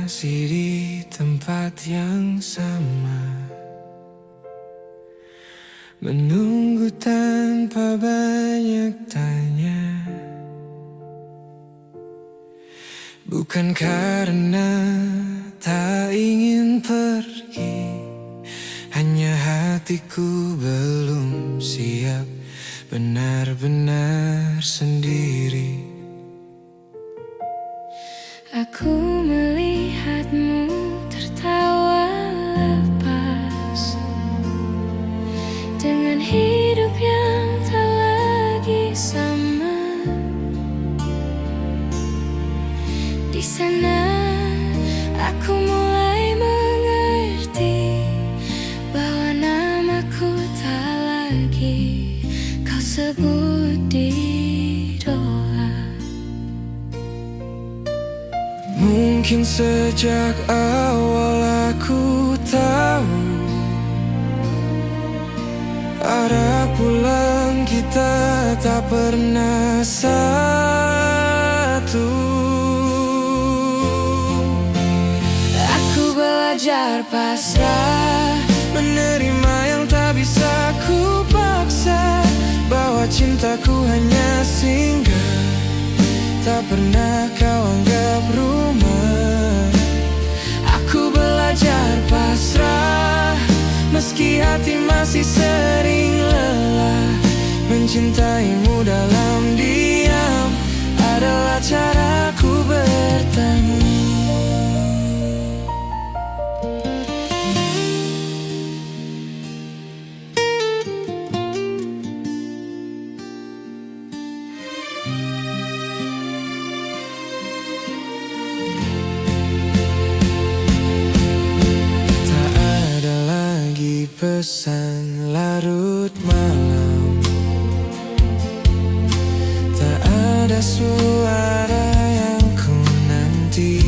masih di tempat yang sama, menunggu tanpa banyak tanya. Bukan karena tak ingin pergi, hanya hatiku belum siap benar-benar sendiri. Aku melihatmu tertawa lepas dengan hidup yang tak lagi sama. Di sana aku mulai mengerti bahwa namaku tak lagi kau sebut di doa. Mungkin sejak awal aku tahu arah pulang kita tak pernah satu. Aku belajar pasrah, menerima yang tak bisa ku paksa, bahwa cintaku hanya singgah, tak pernah kau anggap rumah. Aku belajar pasrah, meski hati masih sering lelah. Mencintaimu dalam diam adalah caraku bertemu. Pesan larut malam, tak ada suara yang ku nanti.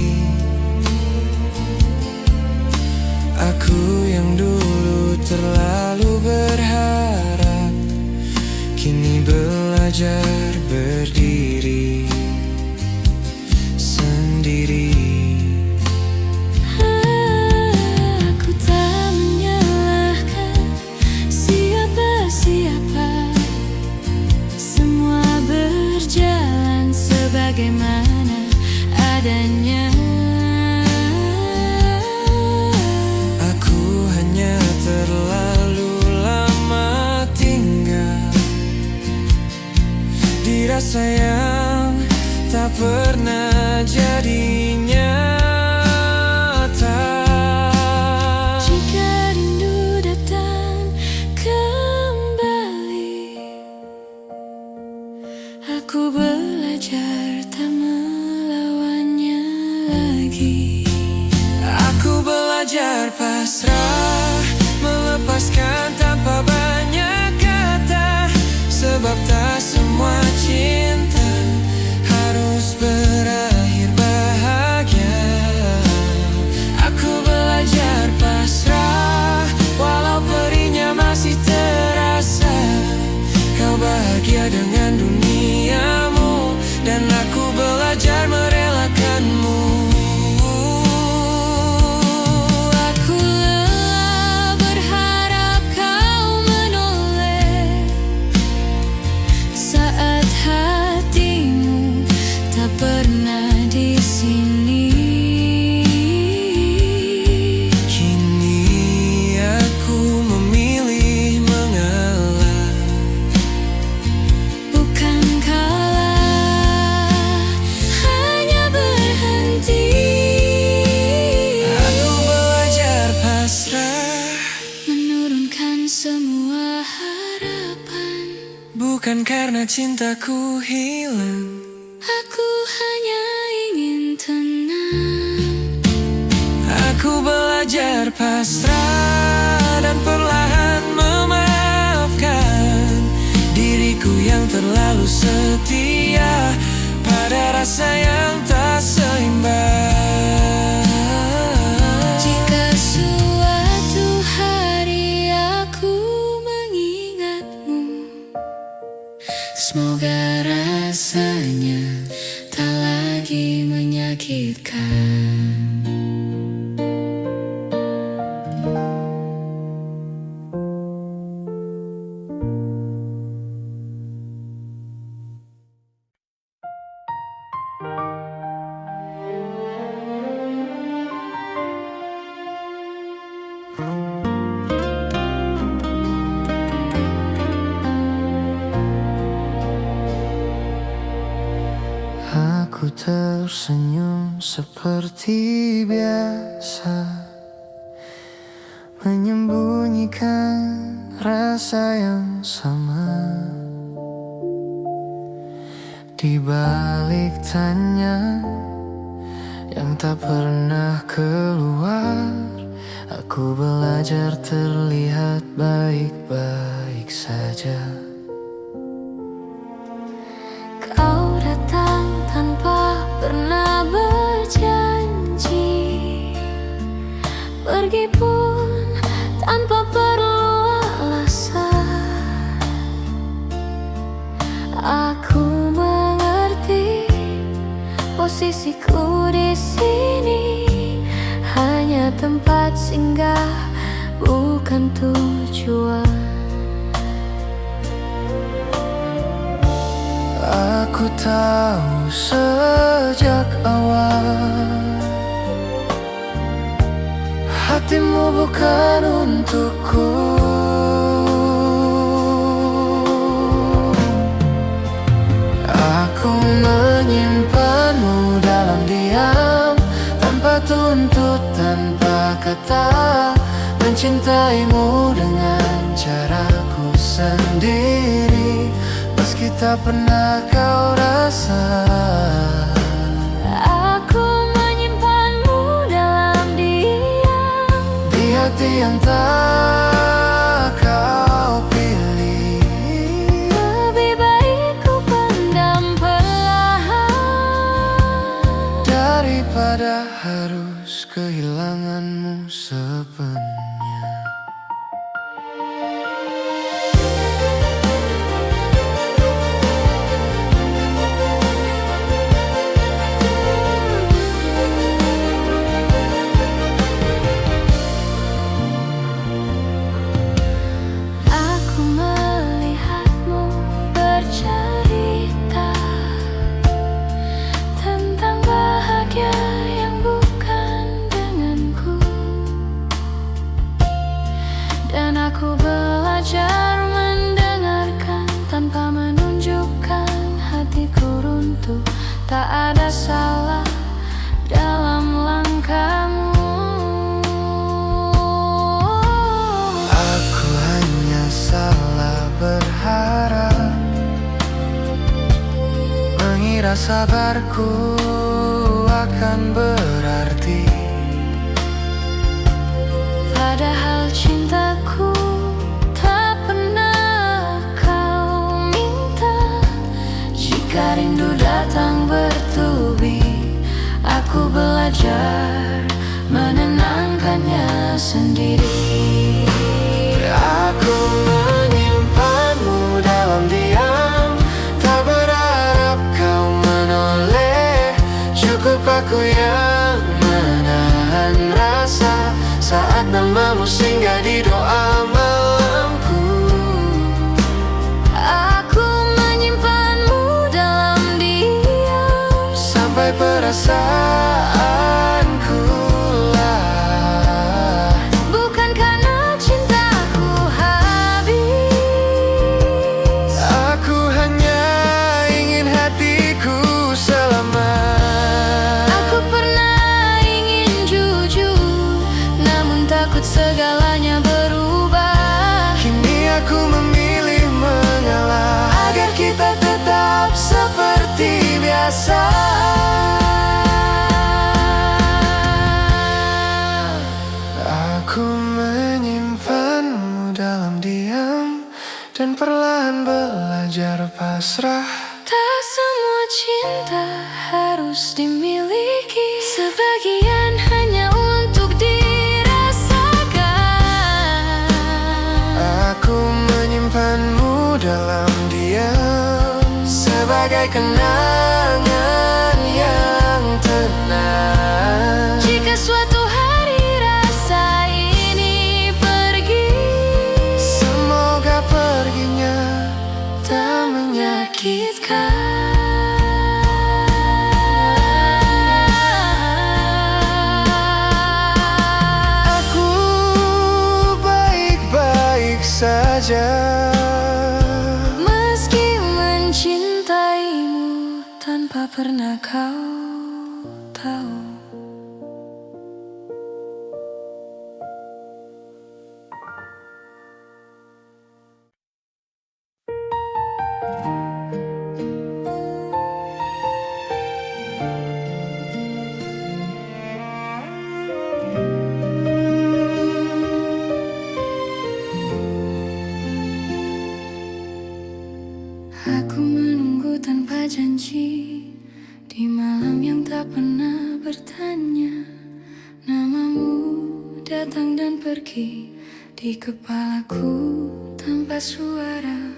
Aku yang dulu terlalu berharap, kini belajar berdiri sendiri. Bagaimana adanya, aku hanya terlalu lama tinggal di rasa yang tak pernah jadi nyata. Jika rindu datang kembali, aku belajar tak melawannya lagi. Aku belajar pasrah, melepaskan tanpa banyak kata, sebab tak semua cinta harus berakhir bahagia. Aku belajar pasrah, walau perihnya masih terasa. Kau bahagia dengan duniamu, dan aku belajar merelakanmu. Aku lelah berharap kau menoleh saat hatimu tak pernah di sini. Kini aku memilih mengalah, Bukan kalah, hanya berhenti. aku belajar pasrah, Menurunkan semua harapan. bukan karena cintaku hilang. Aku hanya ingin tenang. Aku belajar pasrah dan perlahan memaafkan diriku yang terlalu setia pada rasa yang tak seimbang. Jika suatu hari aku mengingatmu, semoga rasanya tak lagi menyakitkan. Aku tersenyum seperti biasa, menyembunyikan rasa yang sama. Di balik tanya yang tak pernah keluar, aku belajar terlihat baik-baik saja. Kau datang tanpa pernah berjanji, pergi pun tanpa perlu alasan. Aku mengerti posisiku di sini hanya tempat singgah, bukan tujuan. Aku tahu sejak awal hatimu bukan untukku. Aku menyimpanmu dalam diam, tanpa tuntut, tanpa kata, mencintaimu dengan caraku sendiri, meski tak pernah kau rasa. Aku menyimpanmu dalam diam, Di hati yang tak kau pilih. lebih baik ku pendam perlahan Daripada harus kehilanganmu sepenuhnya. Aku melihatmu bercerita tentang bahagia yang bukan denganku, dan aku belajar mendengarkan tanpa menunjukkan hatiku runtuh. Tak ada salah dalam langkahmu. Aku hanya salah berharap, mengira sabarku akan berarti. Padahal cintaku tak pernah kau minta. Jika rindu datang bertubi, aku belajar menenangkannya sendiri. Aku menyimpanmu dalam diam, tak berharap kau menoleh. Cukup aku yang menahan rasa saat namamu singgah di doa malamku. Aku menyimpanmu dalam diam, Sampai perasaanku lah, bukan karena cintaku habis. aku hanya ingin hatiku selamat. Aku pernah ingin jujur, namun takut segalanya berubah. Kini aku memilih mengalah agar kita tetap seperti biasa. Aku menyimpanmu dalam diam dan perlahan belajar pasrah. Tak semua cinta harus dimiliki, sebagian hanya untuk dirasakan. Aku menyimpanmu dalam diam sebagai kenangan yang tenang. Jika suatu hari rasa ini pergi, Semoga perginya tak menyakitkan. saja. Meski mencintaimu tanpa pernah kau tahu. Aku menunggu tanpa janji di malam yang tak pernah bertanya. Namamu datang dan pergi di kepalaku tanpa suara.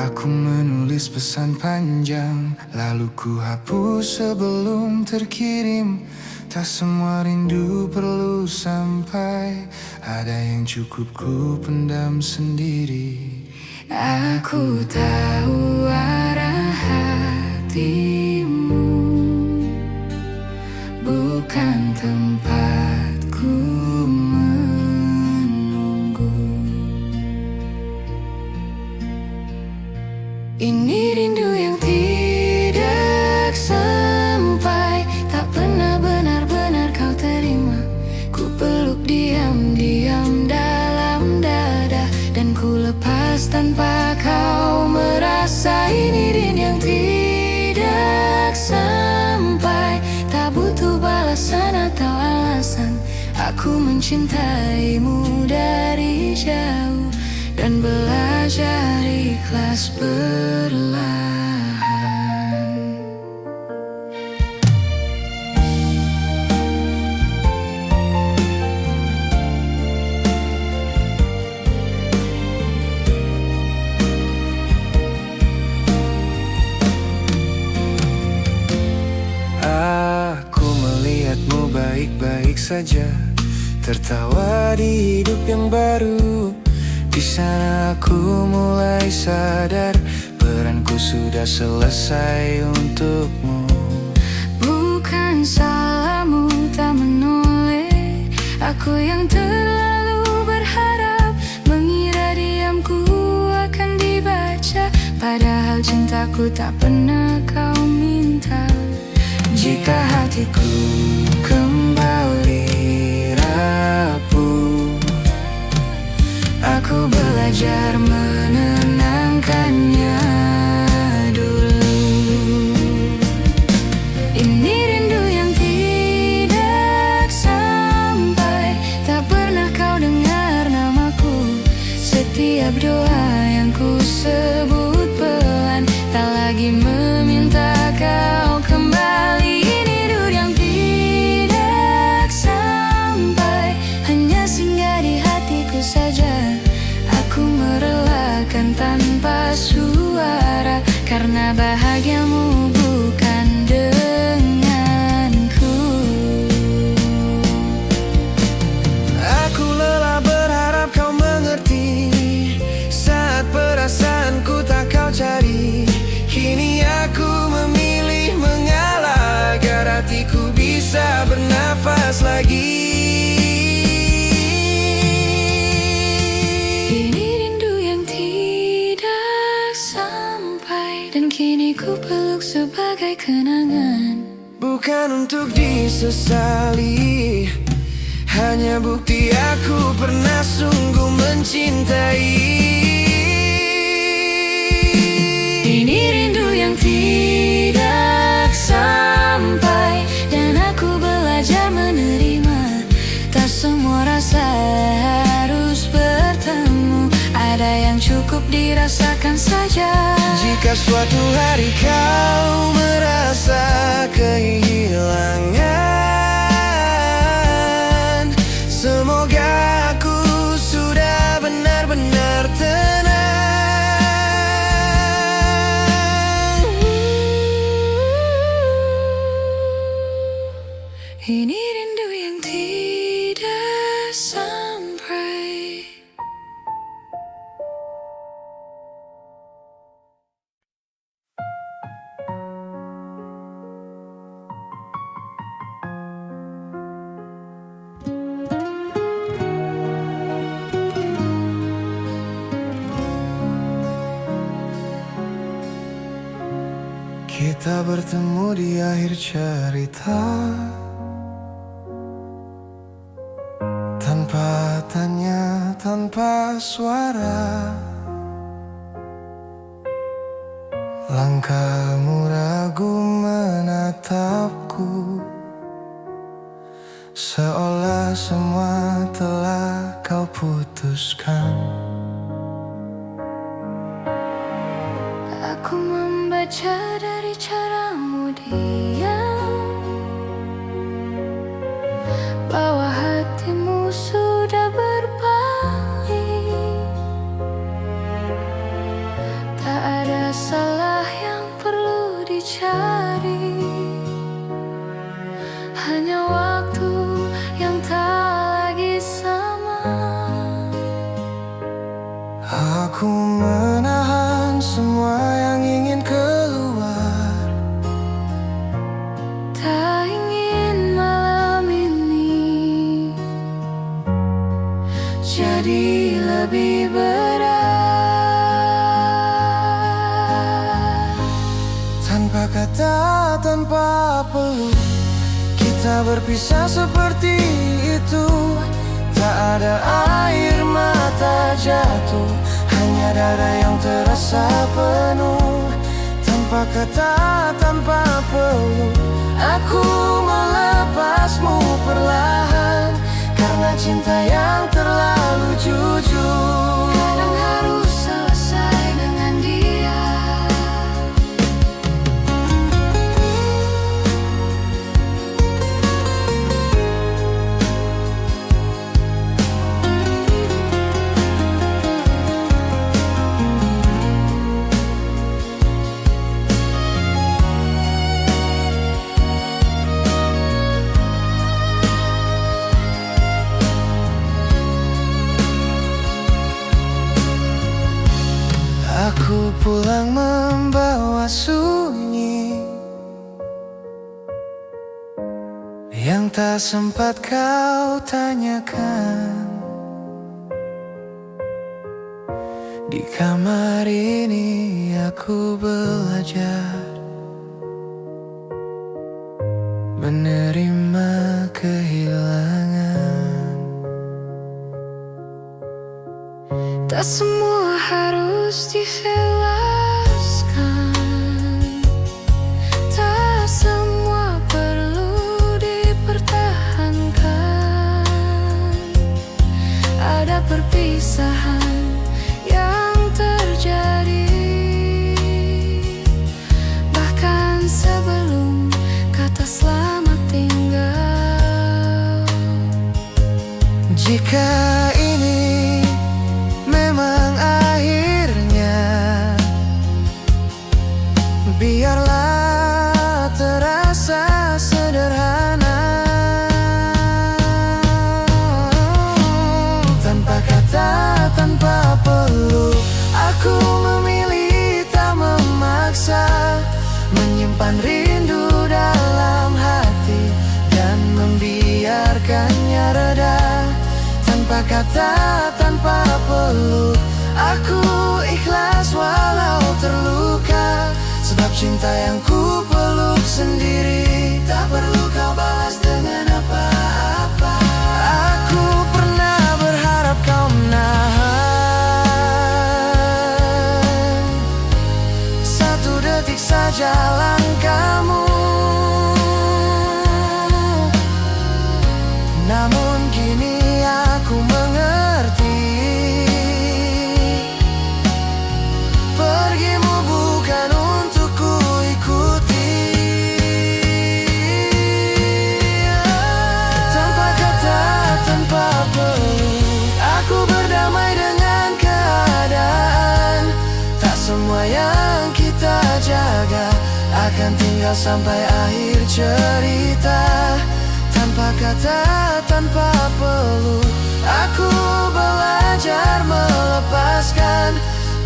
Aku menulis pesan panjang, lalu ku hapus sebelum terkirim. Tak semua rindu perlu sampai, ada yang cukup ku pendam sendiri. Aku tahu arah hatimu, bukan tempatku menunggu. Ini rindu yang tidak sampai, tak pernah benar-benar kau terima. Ku peluk diam-diam dalam dada, dan ku lepas tanpa kau merasa. Ini rindu yang tidak sampai, tak butuh balasan atau alasan. Aku mencintaimu dari jauh dan belajar ikhlas perlahan. Aku melihatmu baik-baik saja, tertawa di hidup yang baru. Di sana aku mulai sadar, peranku sudah selesai untukmu. Bukan salahmu tak menoleh, aku yang terlalu berharap, mengira diamku akan dibaca, padahal cintaku tak pernah kau minta. Jika hatiku kembali rapuh, aku belajar menenangkannya dulu. Ini rindu yang tidak sampai, tak pernah kau dengar namaku. Setiap doa yang ku sebut pelan, tak lagi meminta kau kembali. Ini rindu yang tidak sampai, hanya singgah di hatiku saja. Aku merelakan tanpa suara, karena bahagiamu bukan denganku. Aku lelah berharap kau mengerti, saat perasaanku tak kau cari. Kini aku memilih mengalah, agar hatiku bisa bernafas lagi. Ini rindu yang tidak sampai, dan kini ku peluk sebagai kenangan. Bukan untuk disesali, hanya bukti aku pernah sungguh mencintai. Ini rindu yang tidak sampai, dan aku belajar menerima. Tak semua rasa harus bertemu, ada yang cukup dirasakan saja. Jika suatu hari kau merasa kehilangan, semoga aku sudah benar-benar tenang. Ini rindu yang tidak sampai. kita bertemu di akhir cerita, tanpa tanya, tanpa suara. Langkahmu ragu menatapku, seolah semua telah kau putuskan. Aku membaca dari caramu diam, bahwa hatimu sudah berpaling. Tak ada salah yang perlu dicari, hanya waktu yang tak lagi sama. Aku menahan semua yang ingin keluar, Tak ingin malam ini jadi lebih berat. tanpa kata, tanpa peluk, kita berpisah seperti itu. Tak ada air mata jatuh, hanya dada yang terasa penuh. Tanpa kata, tanpa peluk, aku melepasmu perlahan, karena cinta yang terlalu jujur Kadang harus selesai dengan dia. Aku pulang membawa sunyi yang tak sempat kau tanyakan. Di kamar ini aku belajar menerima kehilangan. Tak semua harus dijelaskan, tak semua perlu dipertahankan. Ada perpisahan yang terjadi, bahkan sebelum kata selamat tinggal. Jika ini memang akhirnya, biarlah terasa sederhana. Tanpa kata, tanpa peluk, aku memilih tak memaksa, menyimpan rindu dalam hati dan membiarkannya reda. Tanpa kata, tanpa peluk, aku ikhlas walau terluka, sebab cinta yang ku peluk sendiri tak perlu kau balas dengan apa-apa. Aku pernah berharap kau menahan satu detik saja langkahmu, namun kini aku mengerti, pergimu bukan untuk ku ikuti. Tanpa kata, tanpa peluk, aku berdamai dengan keadaan. Tak semua yang kita jaga akan tinggal sampai akhir cerita. Tanpa kata, tanpa peluk, aku belajar melepaskan.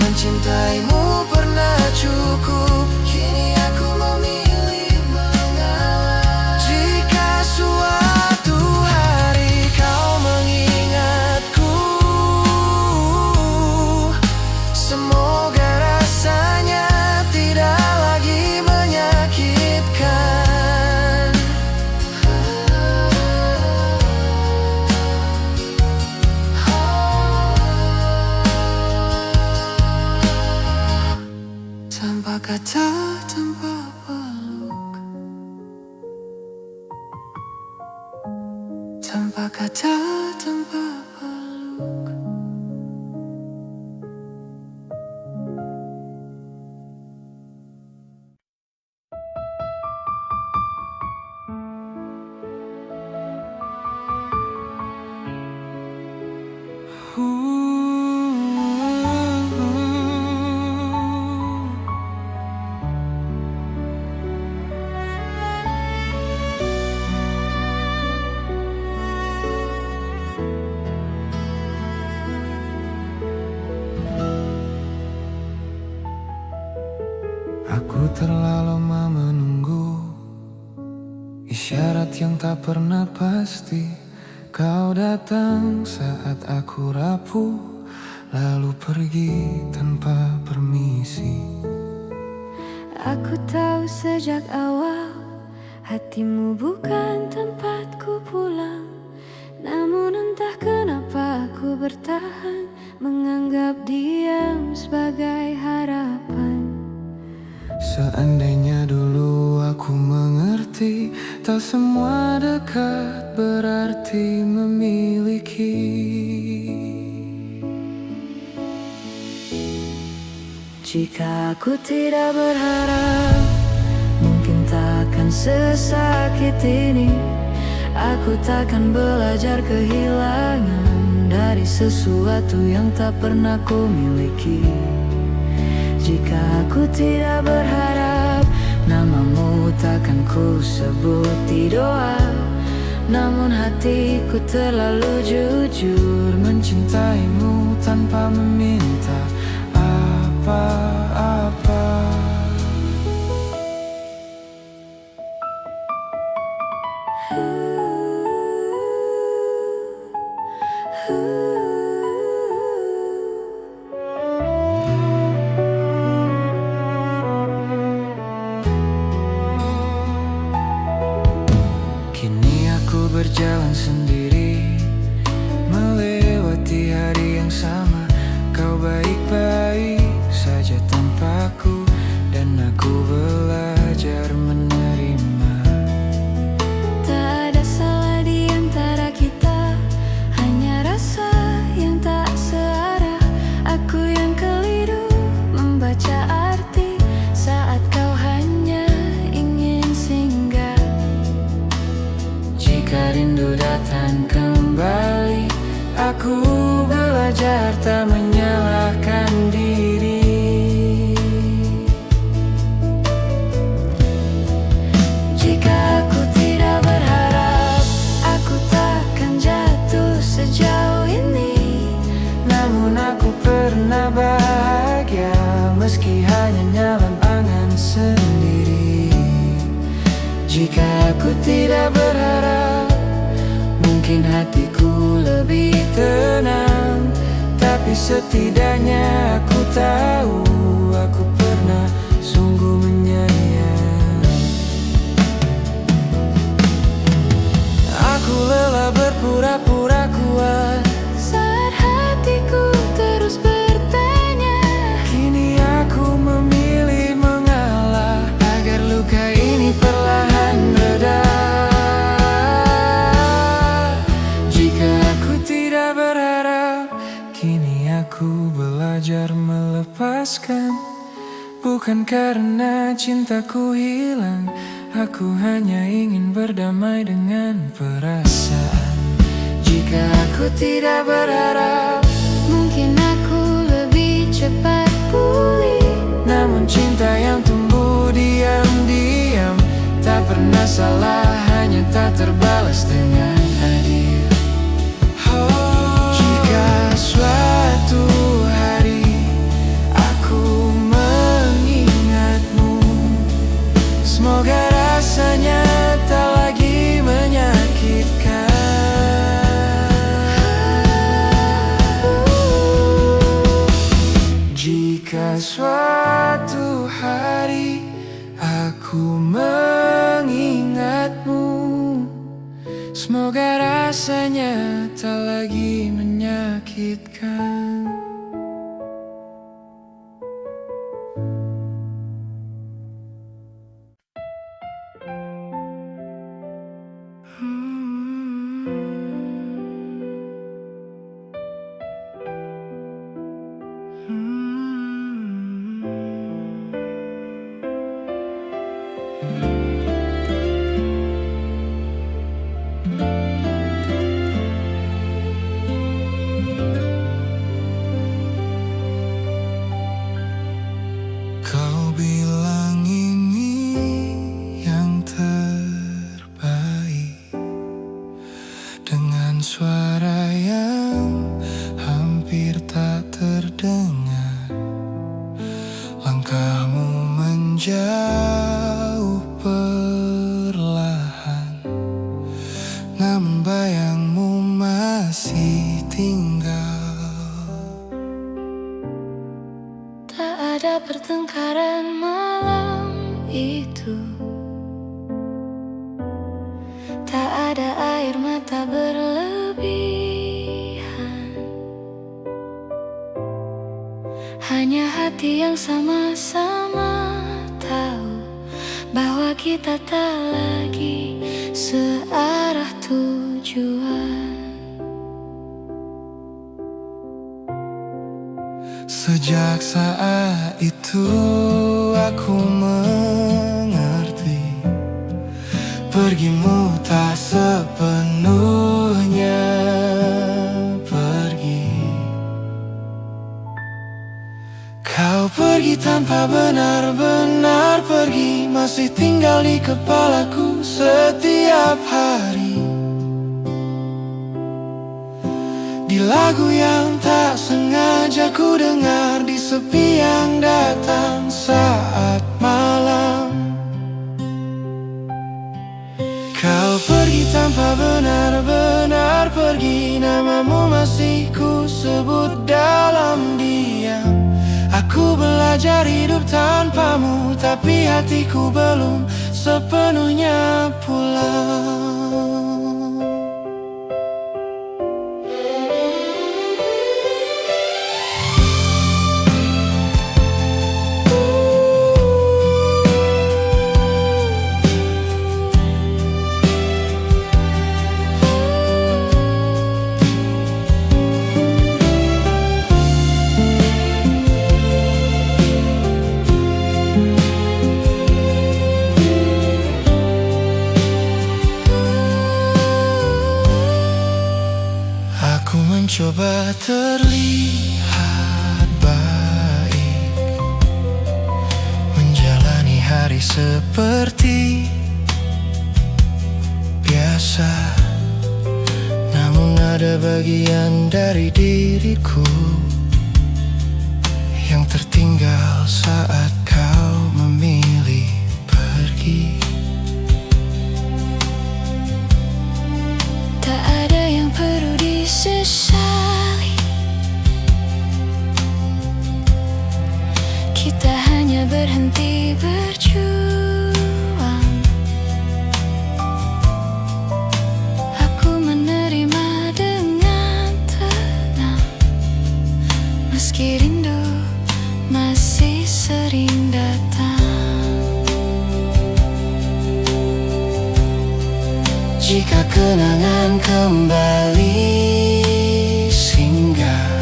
Mencintaimu pernah cukup, kini aku memilih mengalah. Jika suatu hari kau mengingatku, semoga rasanya tidak lagi menyakiti. tanpa kata, tanpa peluk. Aku terlalu lama menunggu isyarat yang tak pernah pasti. Kau datang saat aku rapuh, lalu pergi tanpa permisi. Aku tahu sejak awal hatimu bukan tempatku pulang. Namun entah kenapa aku bertahan, menganggap diam sebagai harapan. Seandainya dulu aku mengerti, tak semua dekat berarti memiliki. Jika aku tidak berharap, mungkin takkan sesakit ini. Aku takkan belajar kehilangan dari sesuatu yang tak pernah ku miliki. Jika aku tidak berharap, namamu takkan ku sebut di doa. Namun hatiku terlalu jujur mencintaimu tanpa meminta apa-apa. Kini aku berjalan sendiri, melewati hari yang sama. Kau baik-baik saja tanpaku, dan aku belajar menerima. Tak ada salah di antara kita, hanya rasa yang tak searah. Aku yang keliru membaca arti saat kau hanya ingin singgah. Jika rindu datang kembali, aku belajar tak menyalahkan diri. Jika aku tidak berharap, aku takkan jatuh sejauh ini. Namun aku pernah bahagia, meski hanya dalam angan sendiri. Jika aku tidak berharap, mungkin hatiku lebih tenang. Tapi setidaknya aku tahu, aku pernah sungguh menyayang. Aku lelah berpura-pura kuat Saat hatiku terus bertanya, kini aku memilih mengalah agar luka ini perlahan reda. Jika aku tidak berharap, kini aku belajar melepaskan. Bukan karena cintaku hilang, aku hanya ingin berdamai dengan perasaan. Jika aku tidak berharap, mungkin aku lebih cepat pulih. namun cinta yang tumbuh diam-diam tak pernah salah, hanya tak terbalas dengan adil. Jika suatu hari aku mengingatmu, semoga rasanya tak lagi menyakitkan. Jika suatu hari aku mengingatmu, semoga rasanya tak lagi menyakitkan. ada air mata berlebihan, hanya hati yang sama-sama tahu bahwa kita tak lagi searah tujuan. Sejak saat itu aku mengerti, pergimu tak sepenuhnya pergi. Kau pergi tanpa benar-benar pergi, masih tinggal di kepalaku setiap hari. Di lagu yang tak sengaja ku dengar, di sepi yang datang saat malam. Kau pergi tanpa benar-benar pergi, namamu masih ku sebut dalam diam. Aku belajar hidup tanpamu, tapi hatiku belum sepenuhnya pulang. Aku mencoba terlihat baik, menjalani hari seperti biasa. Namun ada bagian dari diriku yang tertinggal saat kau memilih pergi. Tak ada yang perlu disesali, kita hanya berhenti berjuang. Aku menerima dengan tenang, meski rindu masih sering datang. Jika kenangan kembali singgah,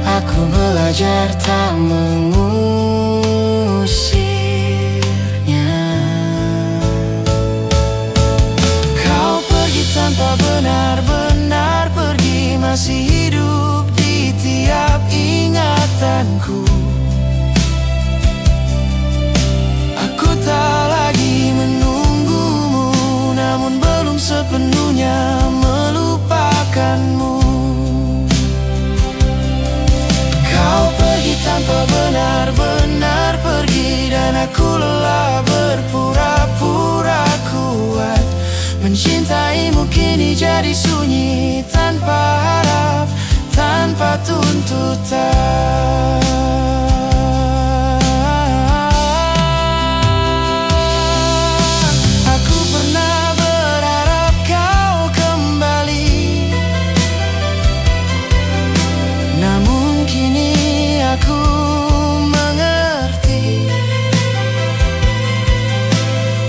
aku belajar tak mengusirnya. Kau pergi tanpa benar-benar pergi, masih hidup di tiap ingatanku. Aku tak lagi menunggumu, namun belum sepenuhnya melupakanmu. Kau pergi tanpa benar-benar pergi, dan aku lelah berpura-pura kuat. Mencintaimu kini jadi sunyi, tanpa harap, tanpa tuntutan. Aku pernah berharap kau kembali, namun kini aku mengerti.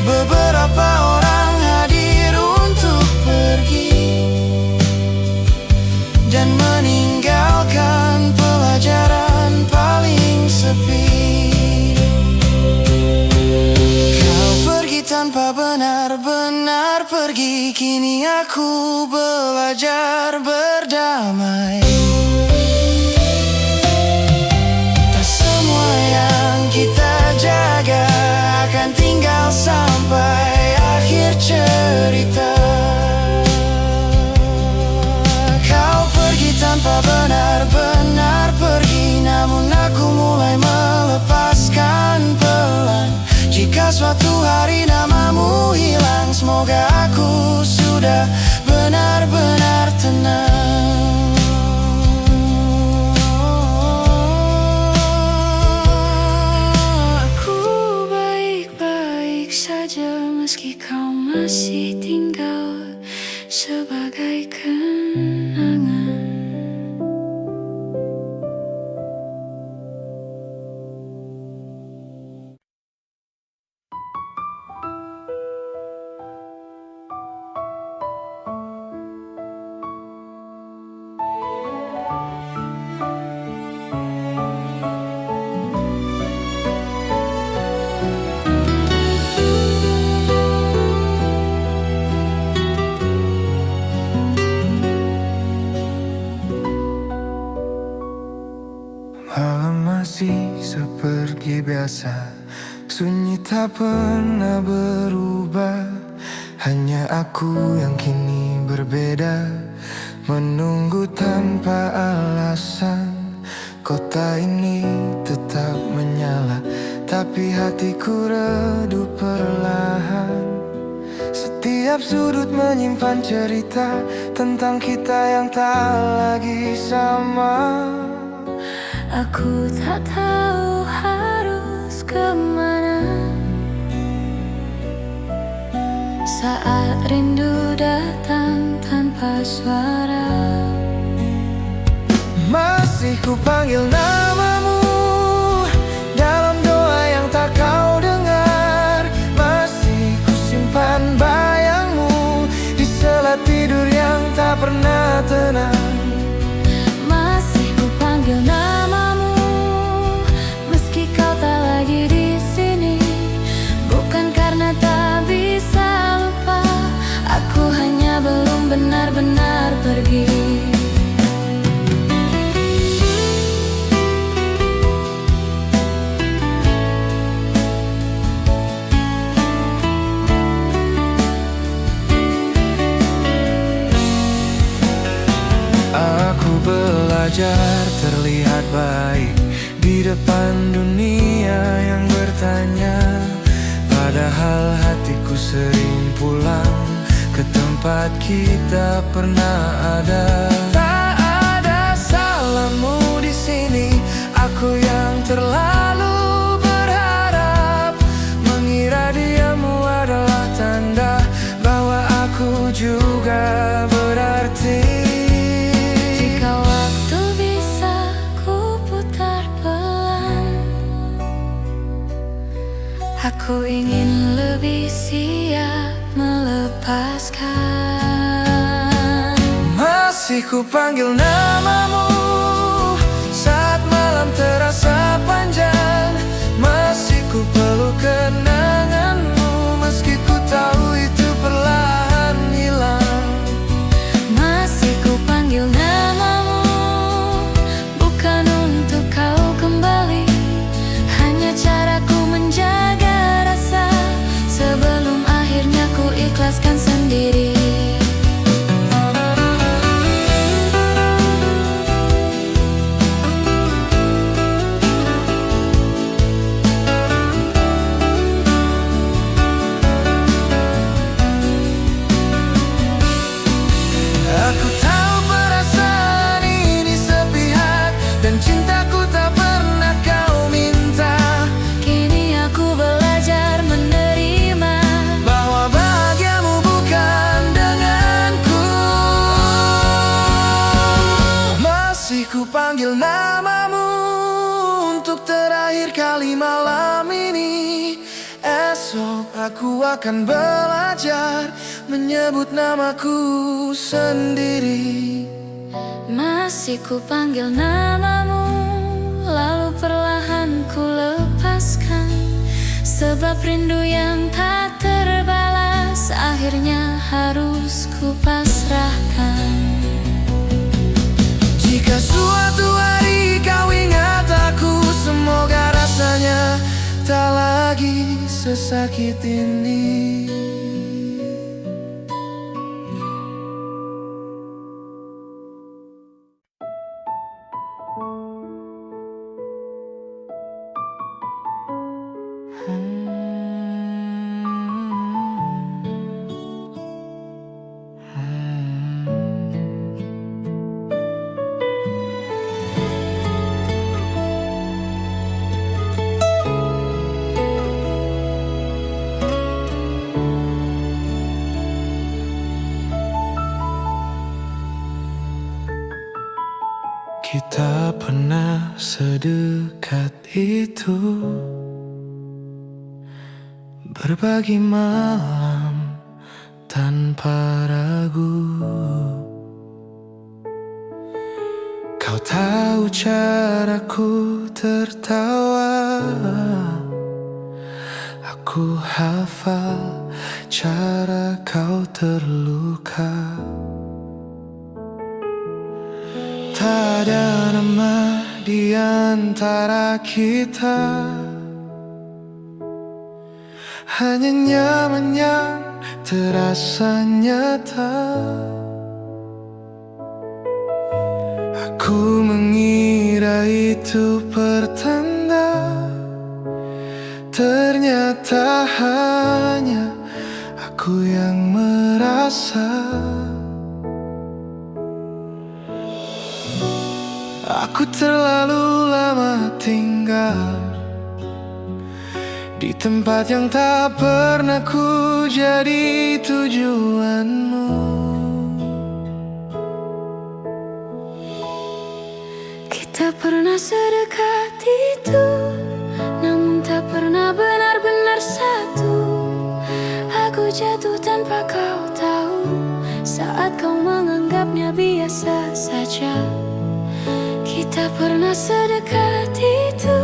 Beberapa orang hadir untuk pergi dan meninggalkan pelajaran paling sepi. Kau pergi tanpa benar-benar pergi, kini aku belajar berdamai. Tak semua yang kita jaga akan tinggal sampai akhir cerita. Kau pergi tanpa benar-benar pergi, namun aku mulai melepaskan pelan. Jika suatu hari namamu hilang, semoga aku sudah benar-benar tenang. Aku baik-baik saja meski kau masih tinggal sebagai kenangan. Malam masih seperti biasa, sunyi tak pernah berubah. Hanya aku yang kini berbeda, menunggu tanpa alasan. Kota ini tetap menyala, tapi hatiku redup perlahan. Setiap sudut menyimpan cerita tentang kita yang tak lagi sama. Aku tak tahu harus kemana saat rindu datang tanpa suara. Masih ku panggil namamu dalam doa yang tak kau dengar. Masih ku simpan bayangmu di sela tidur yang tak pernah tenang. Masih ku panggil namamu meski kau tak lagi di sini. Bukan karena tak bisa lupa, aku hanya belum benar-benar pergi. Aku belajar terlihat baik di depan dunia yang bertanya. Padahal hatiku sering pulang ke tempat kita pernah ada. Tak ada salahmu di sini, aku yang terlalu berharap, mengira diamu adalah tanda bahwa aku juga berarti. Jika waktu bisa ku putar pelan, aku ingin lebih siap melepaskan. Masih ku panggil namamu saat malam terasa panjang. Masih ku peluk kenanganmu meski ku tahu itu perlahan hilang. Masih ku panggil namamu bukan untuk kau kembali, hanya caraku menjaga rasa sebelum akhirnya ku ikhlaskan sendiri. Aku tahu perasaan ini sepihak dan cintaku tak pernah kau minta. Kini aku belajar menerima Bahwa bahagiamu bukan denganku. Masih ku panggil namamu untuk terakhir kali malam ini. Esok aku akan belajar menyebut namaku sendiri. Masih ku panggil namamu, lalu perlahan ku lepaskan. Sebab rindu yang tak terbalas akhirnya harus ku pasrahkan. Jika suatu hari kau ingat aku, semoga rasanya tak lagi sesakit ini. Kita pernah sedekat itu, berbagi malam tanpa ragu. Kau tahu caraku tertawa, aku hafal cara kau terluka. Tak ada nama di antara kita, hanya nyaman yang terasa nyata. Aku mengira itu pertanda, ternyata hanya aku yang merasa. Aku terlalu lama tinggal di tempat yang tak pernah ku jadi tujuanmu. Kita pernah sedekat itu, namun tak pernah benar-benar satu. Aku jatuh tanpa kau tahu, saat kau menganggapnya biasa saja. Kita pernah sedekat itu,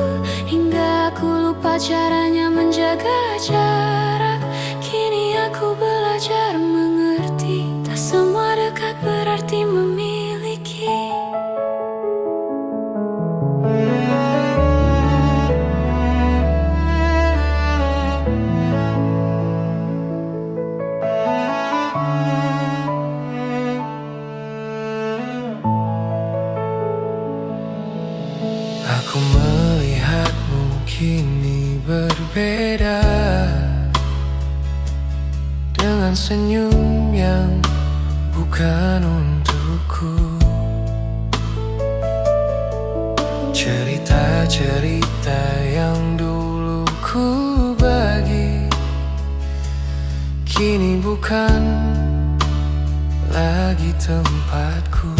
hingga aku lupa caranya menjaga jarak. Kini aku belajar mengerti, tak semua dekat berarti memiliki. Aku melihatmu kini berbeda, dengan senyum yang bukan untukku. Cerita-cerita yang dulu ku bagi, kini bukan lagi tempatku.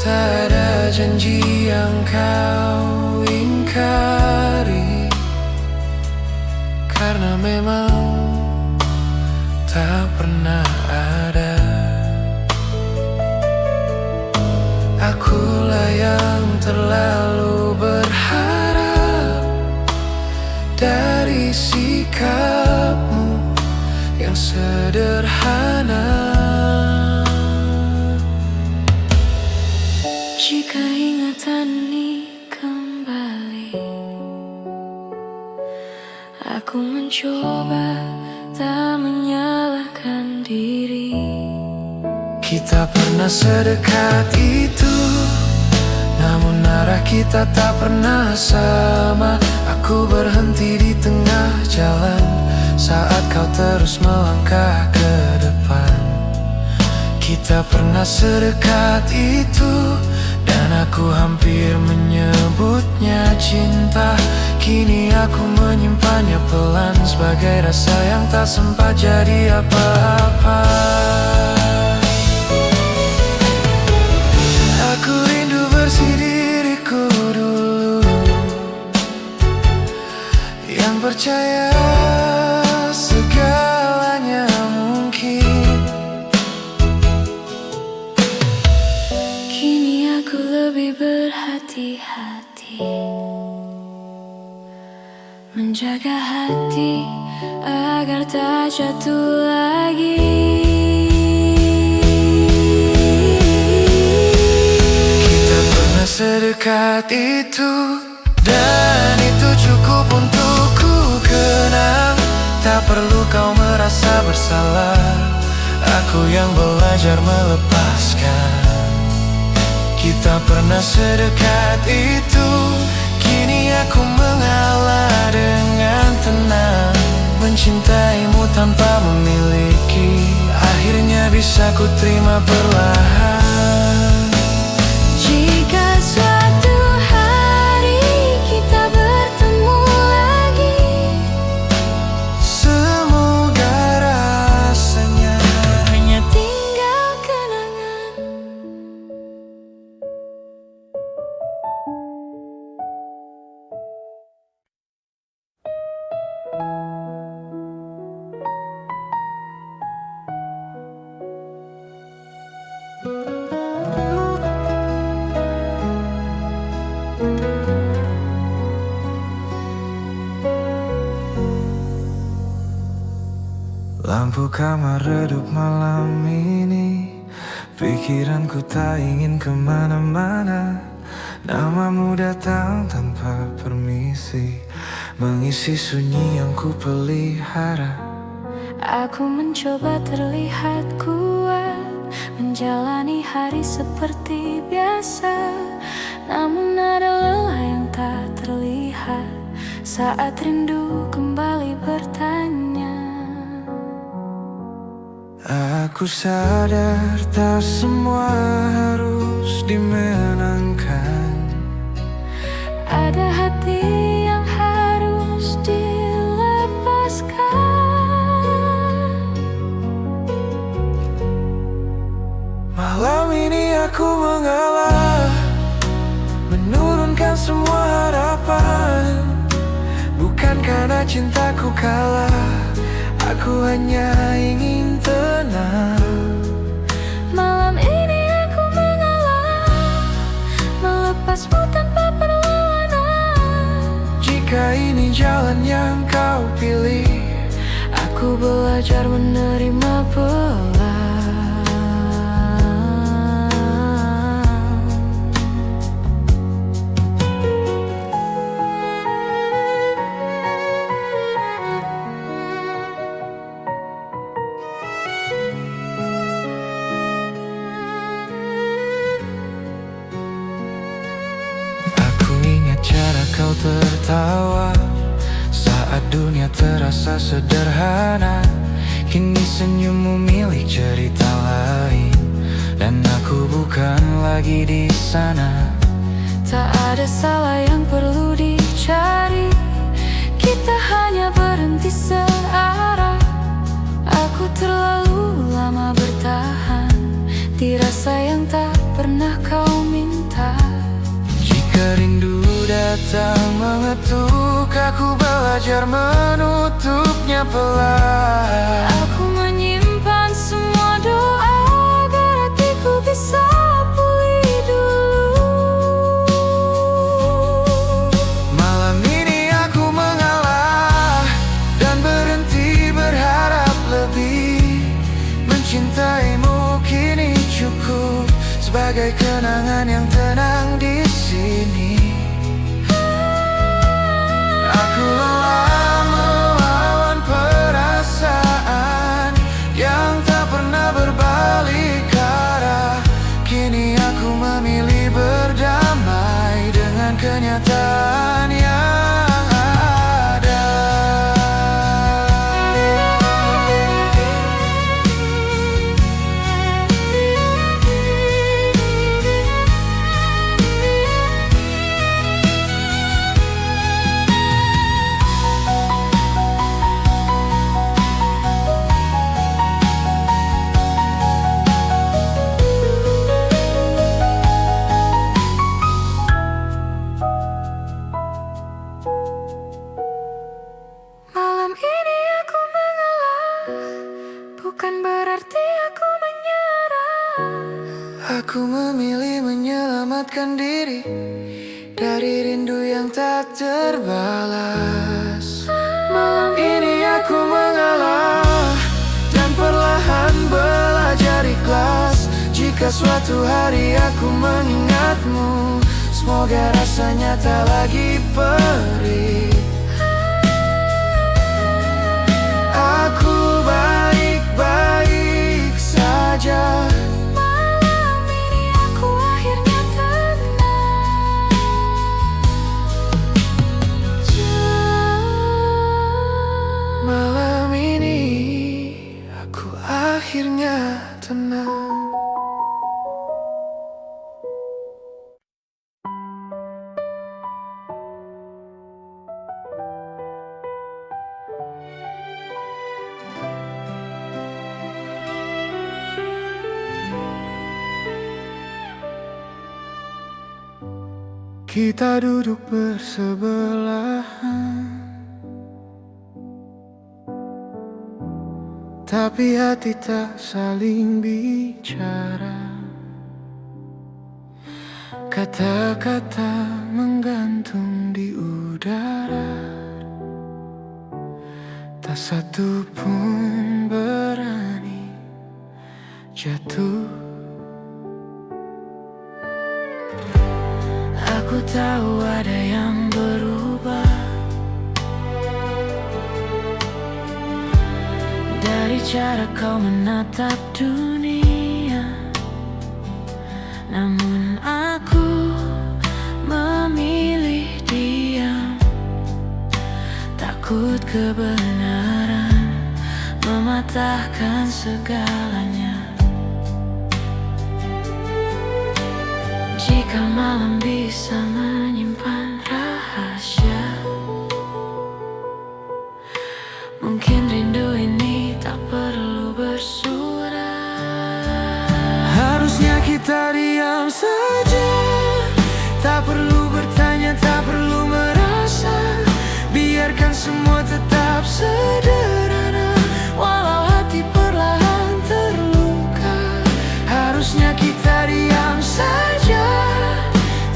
Tak ada janji yang kau ingkari, karena memang tak pernah ada. Akulah yang terlalu berharap dari sikapmu yang sederhana. Jika ingatan ini kembali, aku mencoba tak menyalahkan diri. Kita pernah sedekat itu, namun arah kita tak pernah sama. Aku berhenti di tengah jalan saat kau terus melangkah ke depan. Kita pernah sedekat itu, dan aku hampir menyebutnya cinta. Kini aku menyimpannya pelan sebagai rasa yang tak sempat jadi apa-apa. Aku rindu versi diriku dulu, yang percaya segalanya mungkin. Kini aku lebih berhati-hati, menjaga hati agar tak jatuh lagi. Kita pernah sedekat itu, dan itu cukup untuk ku kenang. Tak perlu kau merasa bersalah, aku yang belajar melepaskan. Kita pernah sedekat itu, kini aku mengalah dengan tenang. Mencintaimu tanpa memiliki, akhirnya bisa ku terima perlahan. Jika suatu hari kita bertemu lagi, semoga rasanya hanya tinggal kenangan. Lampu kamar redup malam ini, pikiranku tak ingin kemana-mana. Namamu datang tanpa permisi, mengisi sunyi yang ku pelihara. Aku mencoba terlihat kuat, menjalani hari seperti biasa. Namun ada lelah yang tak terlihat saat rindu kembali bertanya. Aku sadar tak semua harus dimenangkan. Ada hati yang harus dilepaskan. Malam ini aku mengalah, menurunkan semua harapan. Bukan karena cintaku kalah, aku hanya ingin tenang. Malam ini aku mengalah, melepasmu tanpa perlawanan. Jika ini jalan yang kau pilih, Aku belajar menerima pelan. aku ingat cara kau tertawa saat dunia terasa sederhana. Kini senyummu milik cerita lain, dan aku bukan lagi di sana. Tak ada salah yang perlu dicari, kita hanya berhenti searah. Aku terlalu lama bertahan di rasa yang tak pernah kau minta. Jika rindu datang mengetuk, aku belajar menutupnya pelan. Aku menyimpan semua doa agar hatiku bisa pulih dulu. Malam ini aku mengalah dan berhenti berharap lebih. Mencintaimu kini cukup sebagai kenangan yang tenang di sini. Aku lelah melawan perasaan yang tak pernah berbalik arah. Kini aku memilih berdamai dengan kenyataan yang ada. Malam ini aku mengalah, bukan berarti aku menyerah. Aku memilih menyelamatkan diri dari rindu yang tak terbalas. Malam ini aku mengalah dan perlahan belajar ikhlas. Jika suatu hari aku mengingatmu, semoga rasanya tak lagi perih. Aku baik-baik saja. Malam ini aku akhirnya tenang. Malam ini aku akhirnya tenang. Kita duduk bersebelahan, tapi hati tak saling bicara. Kata-kata menggantung di udara, tak satu pun berani jatuh. Aku tahu ada yang berubah dari cara kau menatap dunia, namun aku memilih diam. Takut kebenaran mematahkan segalanya. Jika malam bisa menyimpan rahasia, mungkin rindu ini tak perlu bersuara. Harusnya kita diam saja, tak perlu bertanya, tak perlu merasa. Biarkan semua tetap sederhana, walau hati perlahan terluka. Harusnya kita diam saja,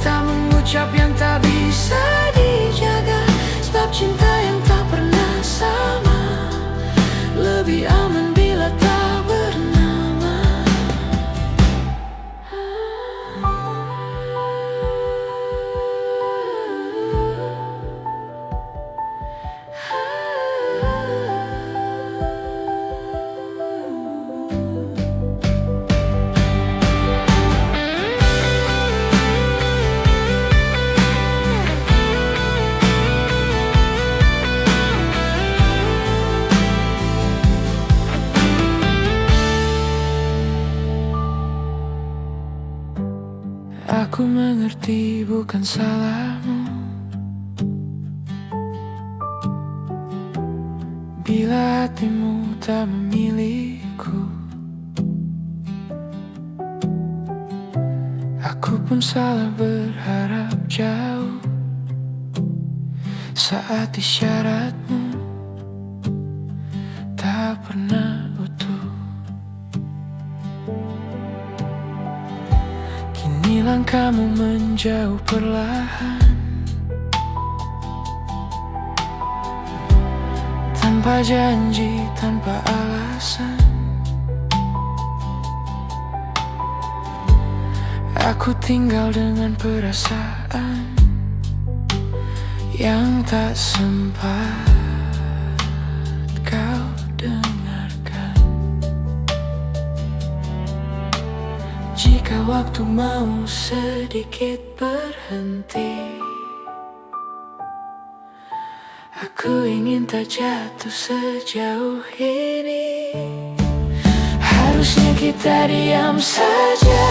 tak mengucap yang tak bisa dijaga. Sebab cinta yang tak pernah sama lebih aman bila tak bernama. Aku mengerti bukan salahmu bila hatimu tak memilihku. Aku pun salah berharap jauh saat isyaratmu tak pernah utuh. Kini langkahmu menjauh perlahan, tanpa janji, tanpa alasan. Aku tinggal dengan perasaan yang tak sempat kau dengarkan. Jika waktu mau sedikit berhenti, aku ingin tak jatuh sejauh ini. Harusnya kita diam saja,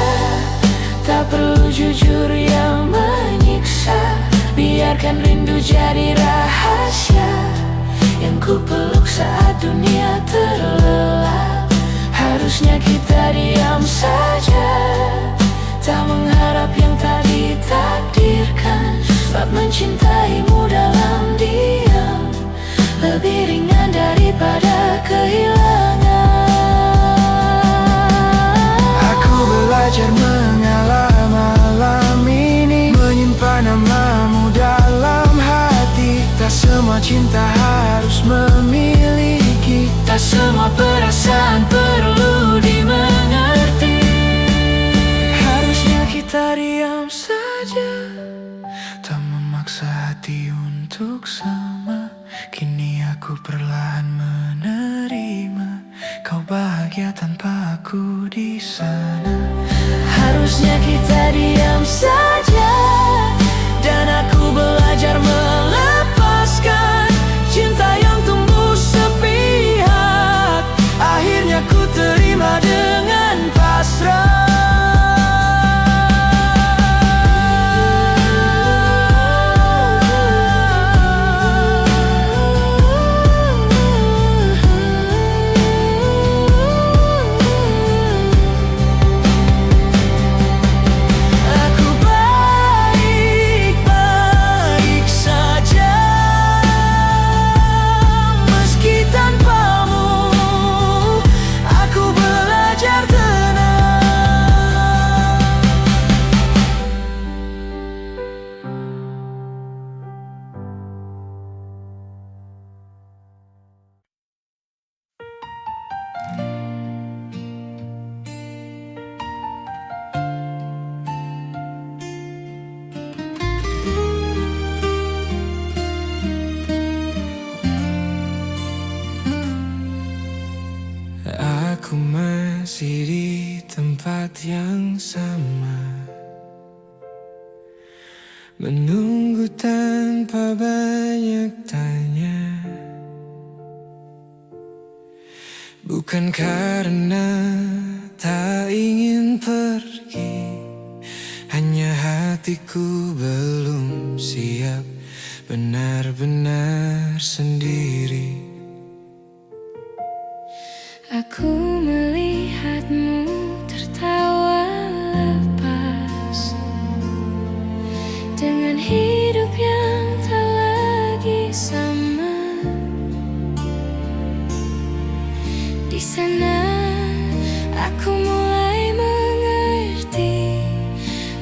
tak perlu jujur yang menyiksa. Biarkan rindu jadi rahasia yang ku peluk saat dunia terlelap. Harusnya kita diam saja, tak mengharap yang tak ditakdirkan. Sebab mencintaimu dalam diam lebih ringan daripada kehilangan. Aku belajar mengalah malam ini, menyimpan namamu dalam hati. Tak semua cinta harus memiliki, tak semua perasaan perlu dimengerti. Harusnya kita diam saja, tak memaksa hati untuk sama. Kini aku perlahan menerima kau bahagia tanpa aku di sana. Harusnya kita diam saja, dan aku belajar melepaskan cinta yang tumbuh sepihak. Akhirnya ku terima dengan pasrah. Aku tempat yang sama, menunggu tanpa banyak tanya. Bukan karena tak ingin pergi, hanya hatiku belum siap benar-benar sendiri. Aku melihatmu tertawa lepas dengan hidup yang tak lagi sama. Di sana aku mulai mengerti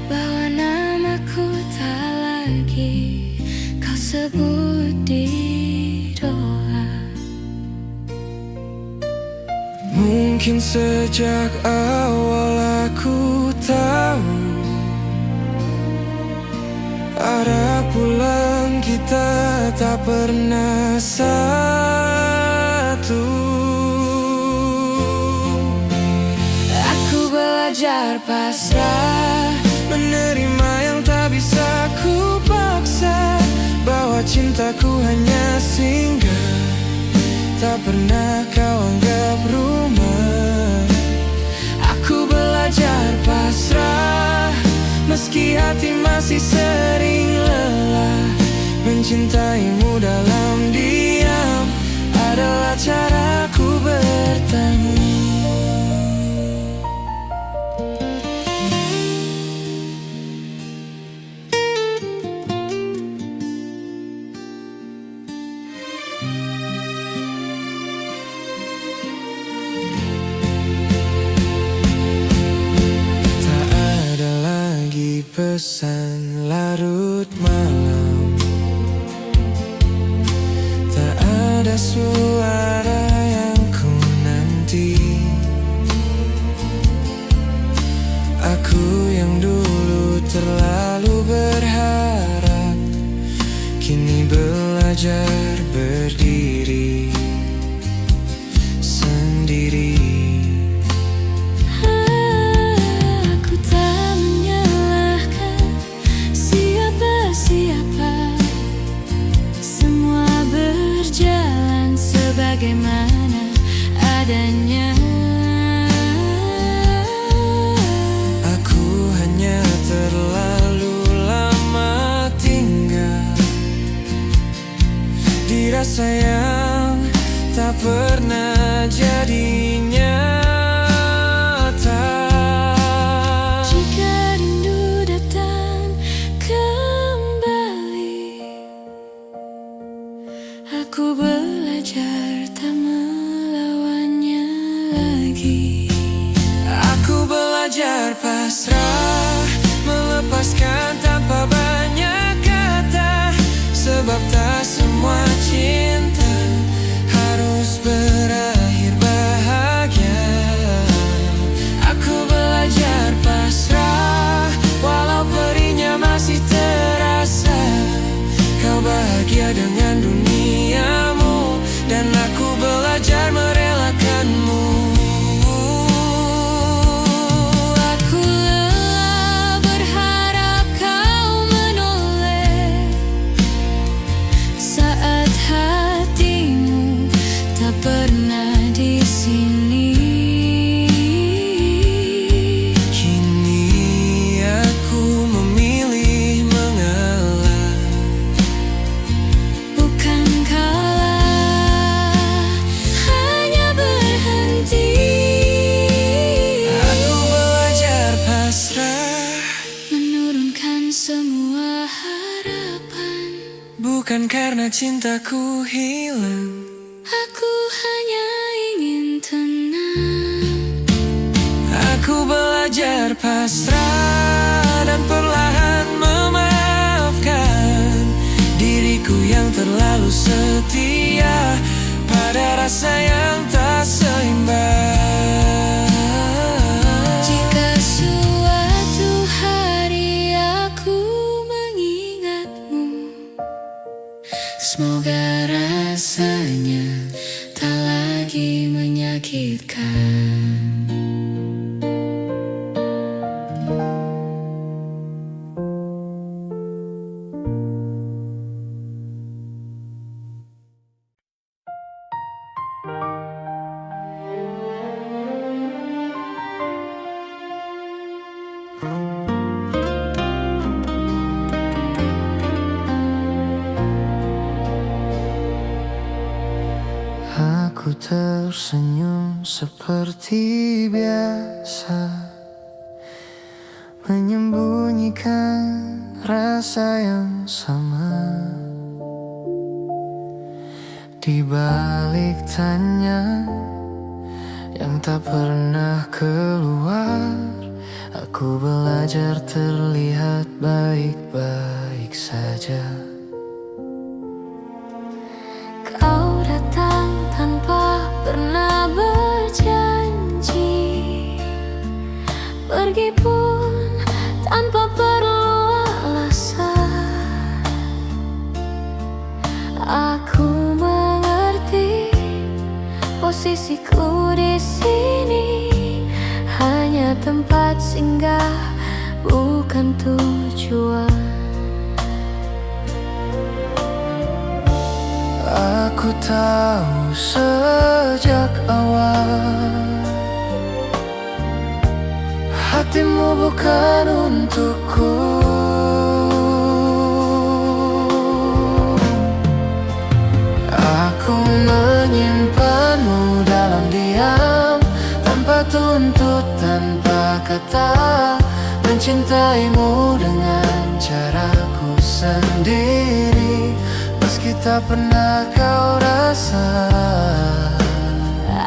bahwa namaku tak lagi kau sebut di doa. Mungkin sejak awal aku tahu arah pulang kita tak pernah satu. Aku belajar pasrah, menerima yang tak bisa ku paksa, bahwa cintaku hanya singgah, tak pernah kau anggap rumah. Aku belajar pasrah, meski hati masih sering lelah. Mencintaimu dalam diam adalah caraku bertemu. Pesan larut malam, tak ada suara yang ku nanti. Aku yang dulu terlalu berharap, kini belajar berdiri sendiri. Bagaimana adanya, aku hanya terlalu lama tinggal di rasa yang tak pernah jadi nyata. jika rindu datang kembali, aku belajar tak melawannya lagi. Aku belajar pasrah, melepaskan tanpa banyak kata, sebab tak semua cinta harus berakhir bahagia. Aku belajar pasrah, walau perihnya masih terasa. Kau bahagia dengan duniamu, dan aku belajar merelakanmu. Aku lelah berharap kau menoleh saat hatimu tak pernah di sini. Kini aku memilih mengalah, Bukan kalah, hanya berhenti. aku belajar pasrah, Menurunkan semua harapan. bukan karena cintaku hilang. Aku hanya ingin tenang. Aku belajar pasrah dan perlahan memaafkan diriku yang terlalu setia pada rasa yang tak seimbang. Jika suatu hari aku mengingatmu, semoga rasanya tak lagi menyakitkan. Aku tersenyum seperti biasa, menyembunyikan rasa yang sama. Di balik tanya yang tak pernah keluar, aku belajar terlihat baik-baik saja. Kau datang tanpa pernah berjanji, pergi pun tanpa perlu alasan. Aku mengerti posisiku di sini hanya tempat singgah, bukan tujuan. Aku tahu sejak awal hatimu bukan untukku. Aku menyimpanmu dalam diam, tanpa tuntut, tanpa kata, mencintaimu dengan caraku sendiri, meski tak pernah kau rasa.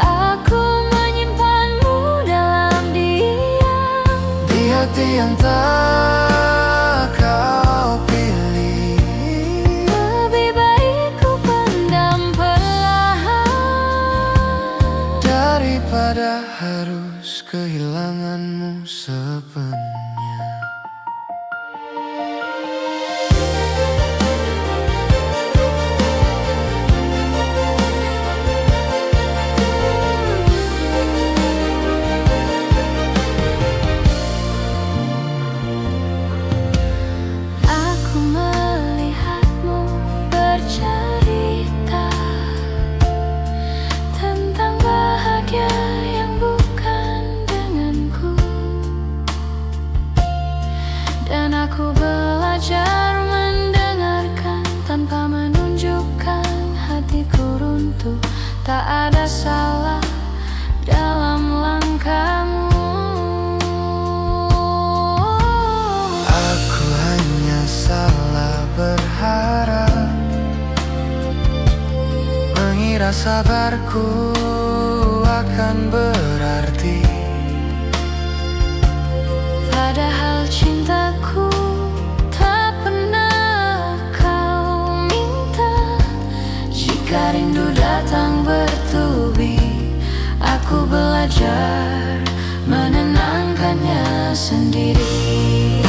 Aku menyimpanmu dalam diam, Di hati yang tak kau pilih. lebih baik ku pendam perlahan Daripada harus kehilanganmu sepenuhnya. Aku melihatmu bercerita tentang bahagia yang bukan denganku, dan aku belajar mendengarkan tanpa menunjukkan hatiku runtuh. Tak ada salah dalam langkahmu. Aku hanya salah berharap, mengira sabarku akan berarti. Padahal cintaku tak pernah kau minta. Jika rindu datang bertubi, aku belajar menenangkannya sendiri.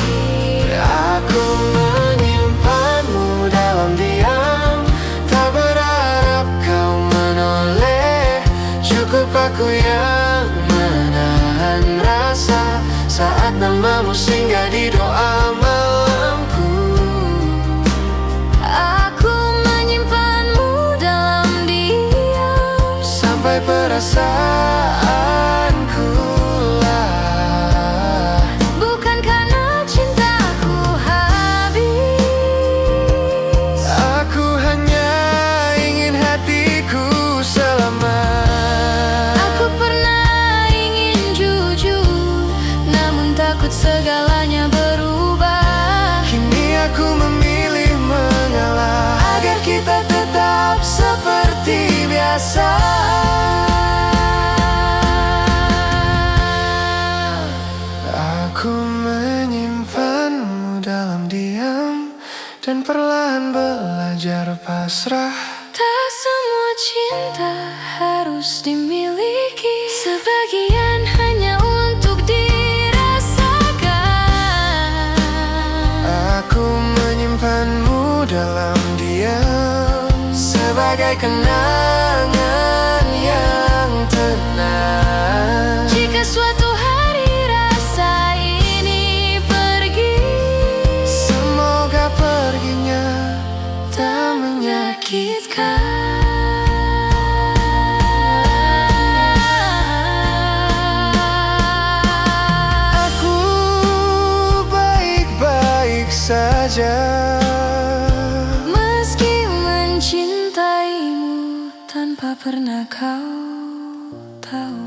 Aku menyimpanmu dalam diam, tak berharap kau menoleh. Cukup aku yang menahan rasa saat namamu singgah di doa malamku. Aku menyimpanmu dalam diam, Sampai perasaanku lah, bukan karena cintaku habis. aku hanya ingin hatiku selamat. Aku pernah ingin jujur, namun takut segalanya berubah. Kini aku memilih mengalah, agar kita tetap seperti biasa. Aku menyimpanmu dalam diam, dan perlahan belajar pasrah. Tak semua cinta harus dimiliki, sebagian hanya untuk dirasakan. Aku menyimpanmu dalam diam, sebagai kenangan yang tenang. Jika suatu hari rasa ini pergi, Semoga perginya tak menyakitkan. saja. Meski mencintaimu tanpa pernah kau tahu.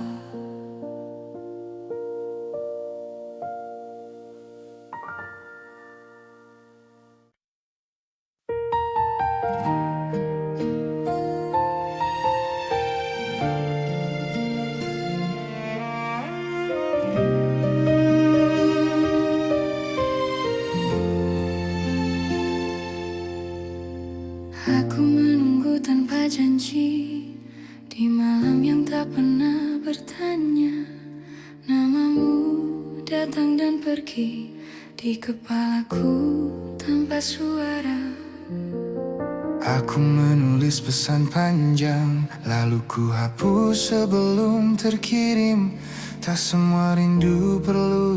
Aku menunggu tanpa janji di malam yang tak pernah bertanya. Namamu datang dan pergi di kepalaku tanpa suara. Aku menulis pesan panjang, lalu ku hapus sebelum terkirim. Tak semua rindu perlu